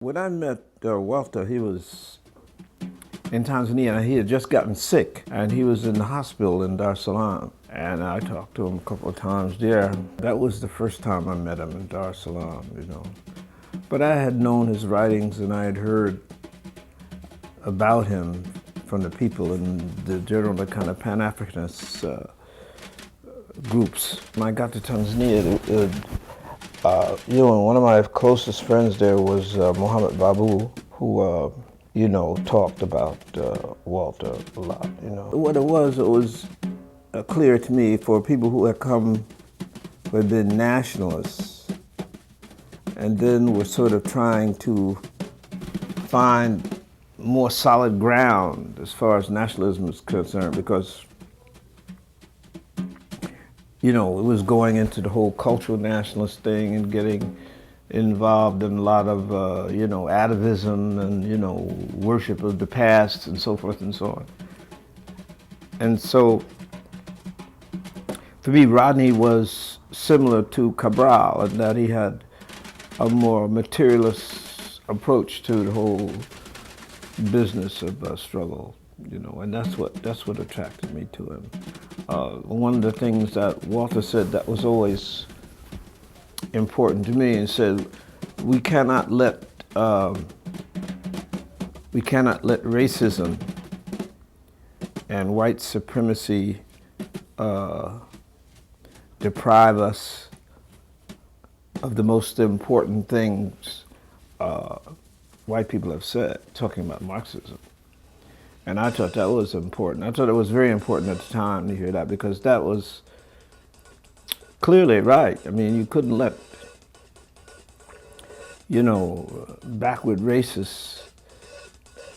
When I met Walter, he was in Tanzania, and he had just gotten sick, and he was in the hospital in Dar es Salaam. And I talked to him a couple of times there. That was the first time I met him in Dar es Salaam, you know. But I had known his writings, and I had heard about him from the people in the general, the kind of Pan-Africanist groups. When I got to Tanzania, one of my closest friends there was Muhammad Babu, who, talked about Walter a lot, What it was clear to me for people who had been nationalists, and then were sort of trying to find more solid ground as far as nationalism is concerned, because it was going into the whole cultural nationalist thing and getting involved in a lot of, atavism and, worship of the past and so forth and so on. And so, for me, Rodney was similar to Cabral in that he had a more materialist approach to the whole business of struggle, and that's what attracted me to him. One of the things that Walter said that was always important to me, and said we cannot let racism and white supremacy deprive us of the most important things white people have said, talking about Marxism. And I thought that was important. I thought it was very important at the time to hear that, because that was clearly right. I mean, you couldn't let, backward racists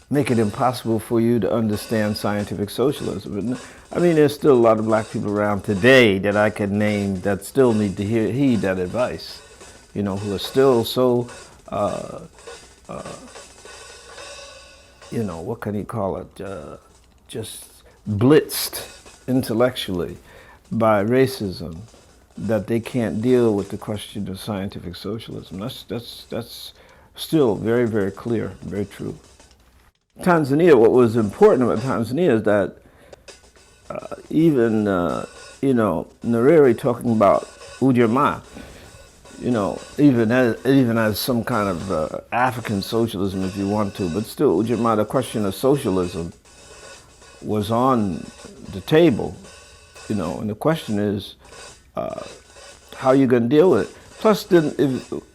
make it impossible for you to understand scientific socialism. I mean, there's still a lot of black people around today that I could name that still need to heed that advice, who are still so, what can you call it, just blitzed intellectually by racism, that they can't deal with the question of scientific socialism. That's still very, very clear, very true. Tanzania, what was important about Tanzania is that even, Nyerere talking about Ujamaa, even as some kind of African socialism, if you want to, but still, Ujamaa, the question of socialism was on the table, and the question is, how are you going to deal with it? Plus, then,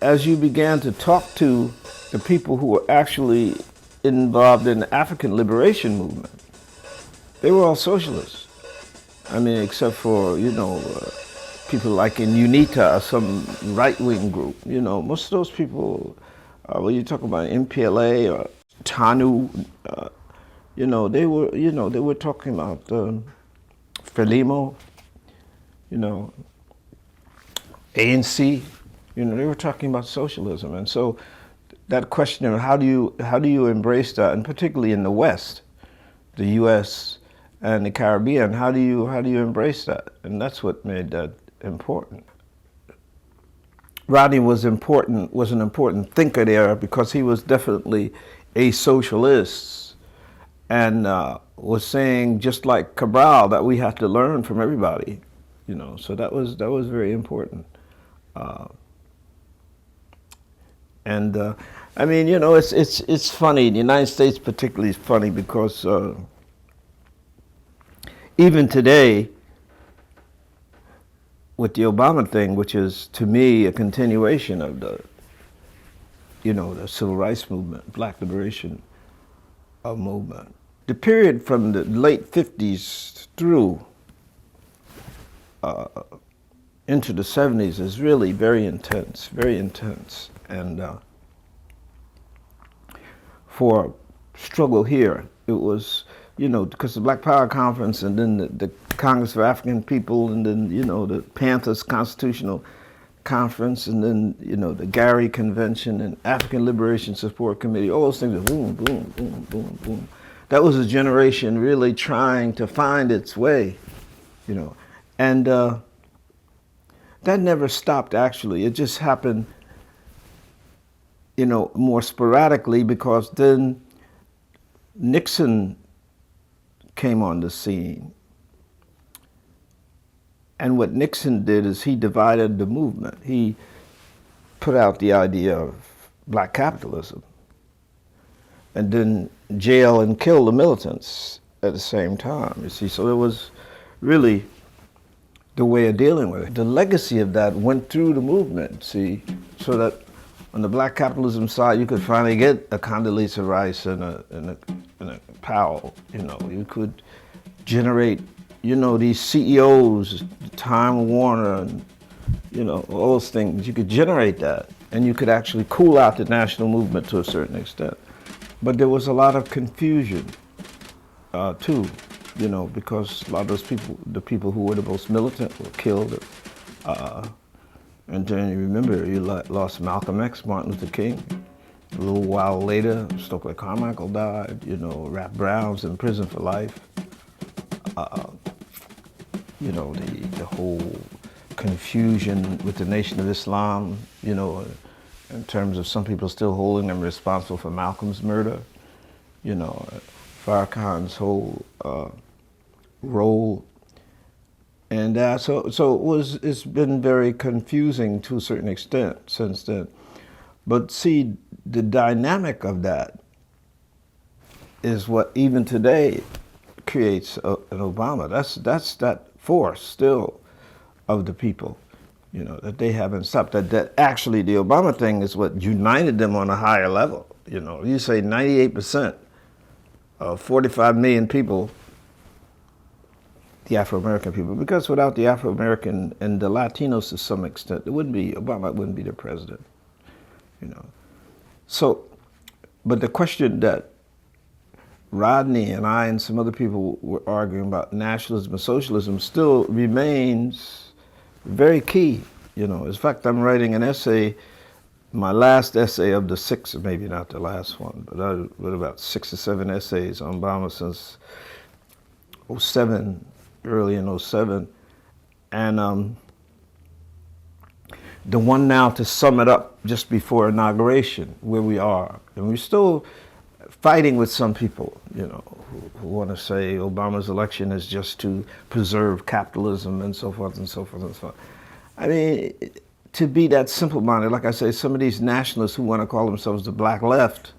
as you began to talk to the people who were actually involved in the African liberation movement, they were all socialists. I mean, except for, people like in UNITA, some right-wing group. Most of those people, when you talk about MPLA or TANU, they were talking about Frelimo, ANC, they were talking about socialism. And so that question of how do you embrace that, and particularly in the West, the U.S. and the Caribbean, how do you embrace that? And that's what made that important. Rodney was an important thinker there, because he was definitely a socialist, and was saying, just like Cabral, that we have to learn from everybody, So that was very important. I mean, it's funny. The United States particularly is funny because even today, with the Obama thing, which is to me a continuation of the civil rights movement, black liberation movement. The period from the late 50s through into the 70s is really very intense, and for struggle here, it was, because the Black Power Conference, and then the Congress of African People, and then, the Panthers Constitutional Conference, and then, the Gary Convention and African Liberation Support Committee, all those things, boom, boom, boom, boom, boom. That was a generation really trying to find its way, and that never stopped, actually. It just happened more sporadically, because then Nixon came on the scene. And what Nixon did is he divided the movement. He put out the idea of black capitalism and then jail and kill the militants at the same time, you see. So it was really the way of dealing with it. The legacy of that went through the movement, see, so that on the black capitalism side, you could finally get a Condoleezza Rice and a Powell. You could generate, these CEOs, Time Warner, and all those things. You could generate that, and you could actually cool out the national movement to a certain extent. But there was a lot of confusion too, because a lot of those people, the people who were the most militant, were killed. And then you remember, you lost Malcolm X, Martin Luther King. A little while later, Stokely Carmichael died. Rap Brown's in prison for life. The whole confusion with the Nation of Islam, in terms of some people still holding them responsible for Malcolm's murder. Farrakhan's whole role. And it's been very confusing to a certain extent since then. But see, the dynamic of that is what even today creates an Obama. That's that force still of the people, that they haven't stopped. That actually the Obama thing is what united them on a higher level. You say 98% of 45 million people, the Afro-American people, because without the Afro-American and the Latinos to some extent, Obama wouldn't be the president, So, but the question that Rodney and I and some other people were arguing about, nationalism and socialism, still remains very key. In fact, I'm writing an essay, my last essay of the 6, maybe not the last one, but I wrote about 6 or 7 essays on Obama since 07, early in 07. And the one now to sum it up just before inauguration, where we are. And we're still fighting with some people, who want to say Obama's election is just to preserve capitalism and so forth and so forth and so on. I mean, to be that simple-minded, like I say, some of these nationalists who want to call themselves the black left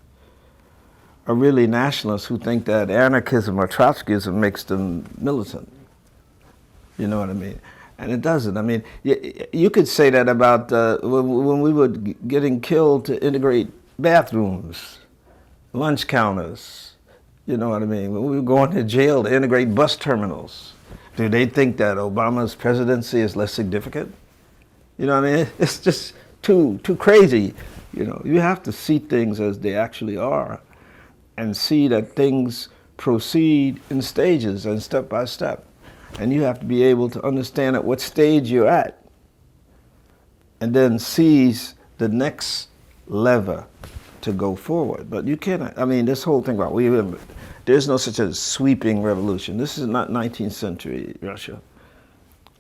are really nationalists who think that anarchism or Trotskyism makes them militant. You know what I mean? And it doesn't. I mean, you could say that about when we were getting killed to integrate bathrooms, lunch counters, you know what I mean? When we were going to jail to integrate bus terminals, do they think that Obama's presidency is less significant? You know what I mean? It's just too crazy. You have to see things as they actually are and see that things proceed in stages and step by step. And you have to be able to understand at what stage you're at and then seize the next lever to go forward. But you cannot, this whole thing about, there's no such a sweeping revolution. This is not 19th century Russia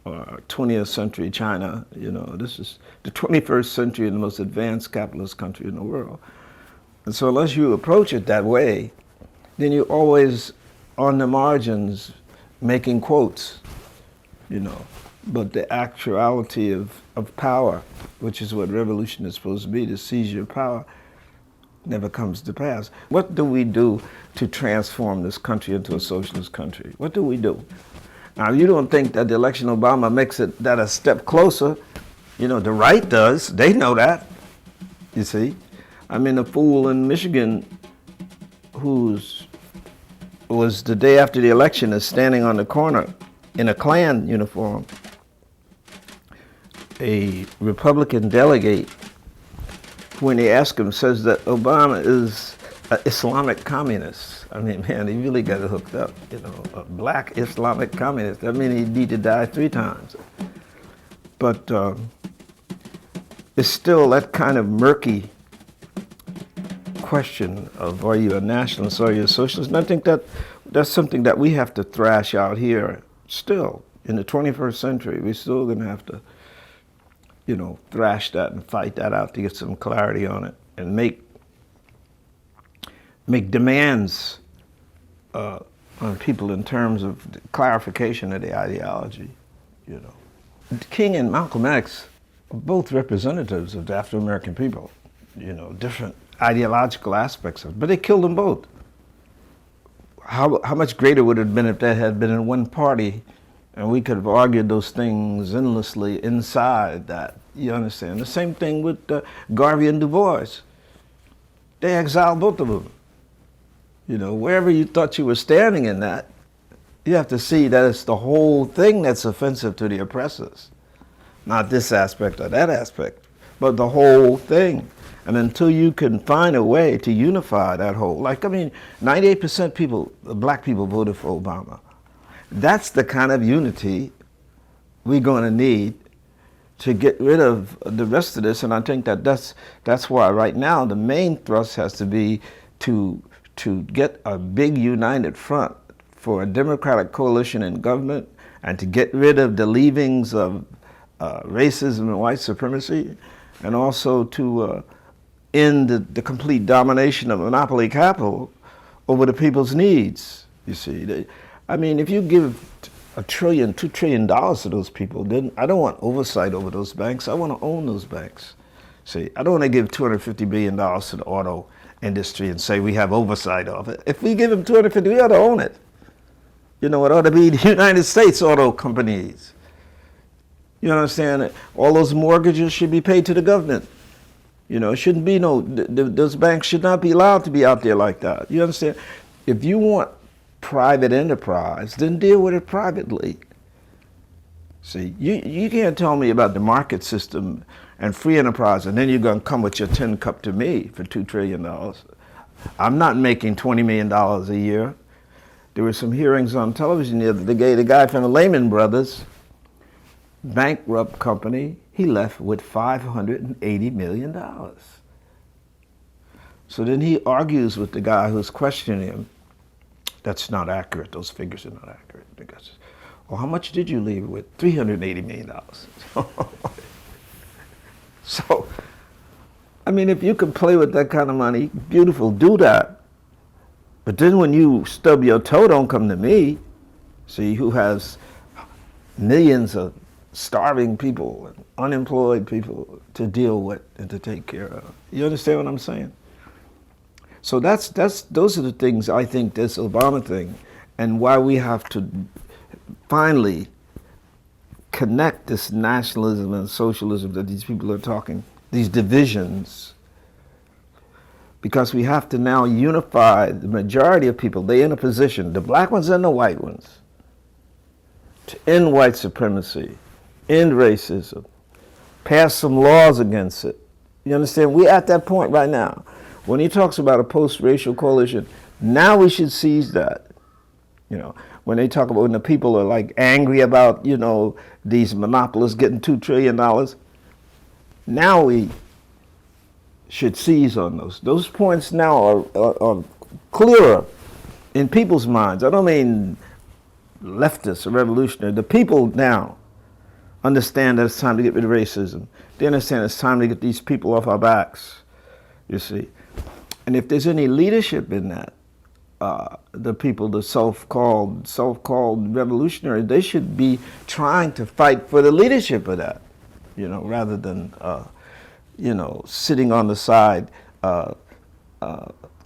or 20th century China. This is the 21st century and the most advanced capitalist country in the world. And so unless you approach it that way, then you're always on the margins making quotes, But the actuality of power, which is what revolution is supposed to be, to seize your power, never comes to pass. What do we do to transform this country into a socialist country? What do we do? Now, you don't think that the election of Obama makes it that a step closer. The right does. They know that, you see. A fool in Michigan was the day after the election is standing on the corner in a Klan uniform. A Republican delegate, when they ask him, says that Obama is an Islamic communist. He really got it hooked up, a black Islamic communist. That means he'd need to die 3 times. But it's still that kind of murky question of, are you a nationalist, are you a socialist? And I think that's something that we have to thrash out here still. In the 21st century, we're still going to have to, thrash that and fight that out to get some clarity on it. and make demands on people in terms of clarification of the ideology, you know. King and Malcolm X are both representatives of the Afro-American people, you know, different ideological aspects of it, but they killed them both. How much greater would it have been if they had been in one party and we could have argued those things endlessly inside that, you understand? The same thing with Garvey and Du Bois. They exiled both of them. You know, wherever you thought you were standing in that, you have to see that it's the whole thing that's offensive to the oppressors. Not this aspect or that aspect, but the whole thing. And until you can find a way to unify that whole, like, I mean, 98% people, black people voted for Obama. That's the kind of unity we're going to need to get rid of the rest of this. And I think that that's why right now the main thrust has to be to get a big united front for a democratic coalition in government and to get rid of the leavings of racism and white supremacy, and also to end the complete domination of monopoly capital over the people's needs, you see. I mean, if you give $1 trillion, $2 trillion to those people, then I don't want oversight over those banks. I want to own those banks. See, I don't want to give $250 billion to the auto industry and say we have oversight of it. If we give them $250, we ought to own it. You know, it ought to be the United States auto companies. You understand? All those mortgages should be paid to the government. You know, it shouldn't be those banks should not be allowed to be out there like that. You understand? If you want private enterprise, then deal with it privately. See, you can't tell me about the market system and free enterprise, and then you're going to come with your tin cup to me for $2 trillion. I'm not making $20 million a year. There were some hearings on television the other day. The guy from the Lehman Brothers, bankrupt company, he left with $580 million. So then he argues with the guy who's questioning him. That's not accurate. Those figures are not accurate. The guy says, well, how much did you leave with? $380 million. So, I mean, if you can play with that kind of money, beautiful, do that. But then when you stub your toe, don't come to me. See, who has millions of starving people and unemployed people to deal with and to take care of. You understand what I'm saying? So those are the things I think this Obama thing, and why we have to finally connect this nationalism and socialism that these people are talking, these divisions, because we have to now unify the majority of people. They're in a position, the black ones and the white ones, to end white supremacy, end racism, pass some laws against it. You understand? We're at that point right now. When he talks about a post-racial coalition, now we should seize that. You know, when they talk about when the people are like angry about, you know, these monopolists getting $2 trillion, now we should seize on those. Those points now are clearer in people's minds. I don't mean leftists or revolutionary. The people now understand that it's time to get rid of racism. They understand it's time to get these people off our backs, you see. And if there's any leadership in that, the people, the self-called revolutionary, they should be trying to fight for the leadership of that, you know, rather than, you know, sitting on the side,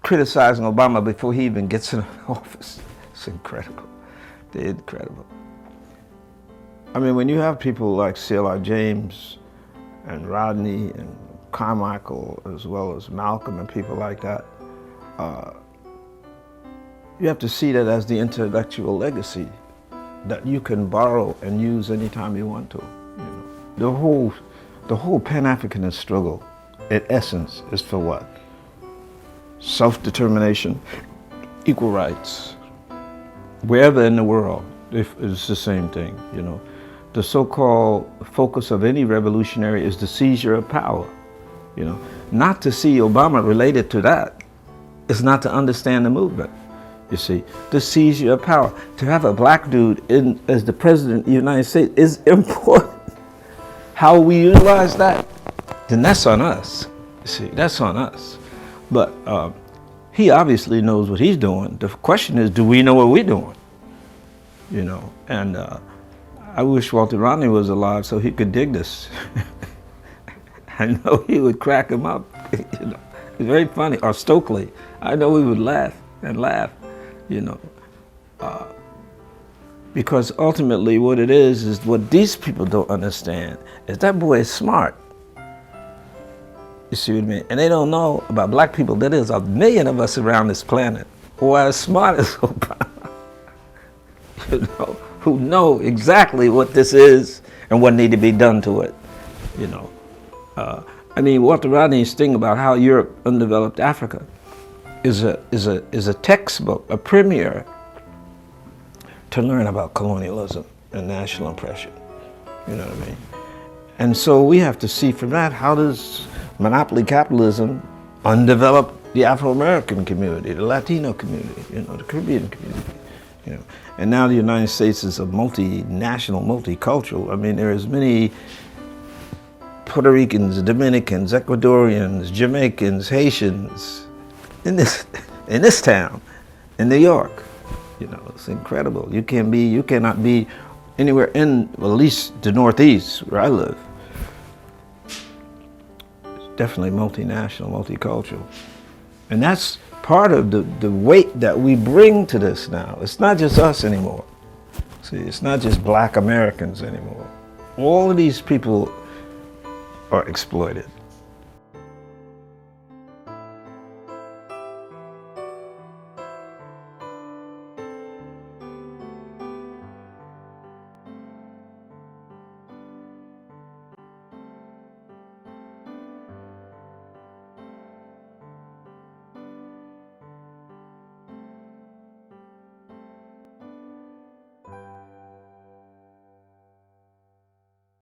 criticizing Obama before he even gets in office. It's incredible. They're incredible. I mean, when you have people like C.L.R. James and Rodney and Carmichael, as well as Malcolm and people like that, you have to see that as the intellectual legacy that you can borrow and use anytime you want to. You know, the whole Pan-Africanist struggle, in essence, is for what? Self-determination, equal rights. Wherever in the world, it's the same thing. You know, the so-called focus of any revolutionary is the seizure of power. You know, not to see Obama related to that is not to understand the movement. You see, the seizure of power. To have a black dude as the president of the United States is important. How we utilize that, then that's on us. See, that's on us. But he obviously knows what he's doing. The question is, do we know what we're doing? You know, and I wish Walter Rodney was alive so he could dig this. I know he would crack him up. You know, it's very funny. Or Stokely, I know he would laugh and laugh. You know, because ultimately what it is what these people don't understand is that boy is smart. You see what I mean? And they don't know about black people. That is a million of us around this planet who are as smart as Obama, you know, who know exactly what this is and what need to be done to it, you know. I mean, Walter Rodney's thing about how Europe undeveloped Africa is a textbook, a premiere to learn about colonialism and national oppression. You know what I mean? And so we have to see from that, how does monopoly capitalism undevelop the Afro-American community, the Latino community, you know, the Caribbean community, you know. And now the United States is a multinational, multicultural. I mean, there are as many Puerto Ricans, Dominicans, Ecuadorians, Jamaicans, Haitians in this town, in New York. You know, it's incredible. You cannot be anywhere in, well, at least the Northeast where I live. It's definitely multinational, multicultural. And that's part of the weight that we bring to this now. It's not just us anymore. See, it's not just black Americans anymore. All of these people are exploited.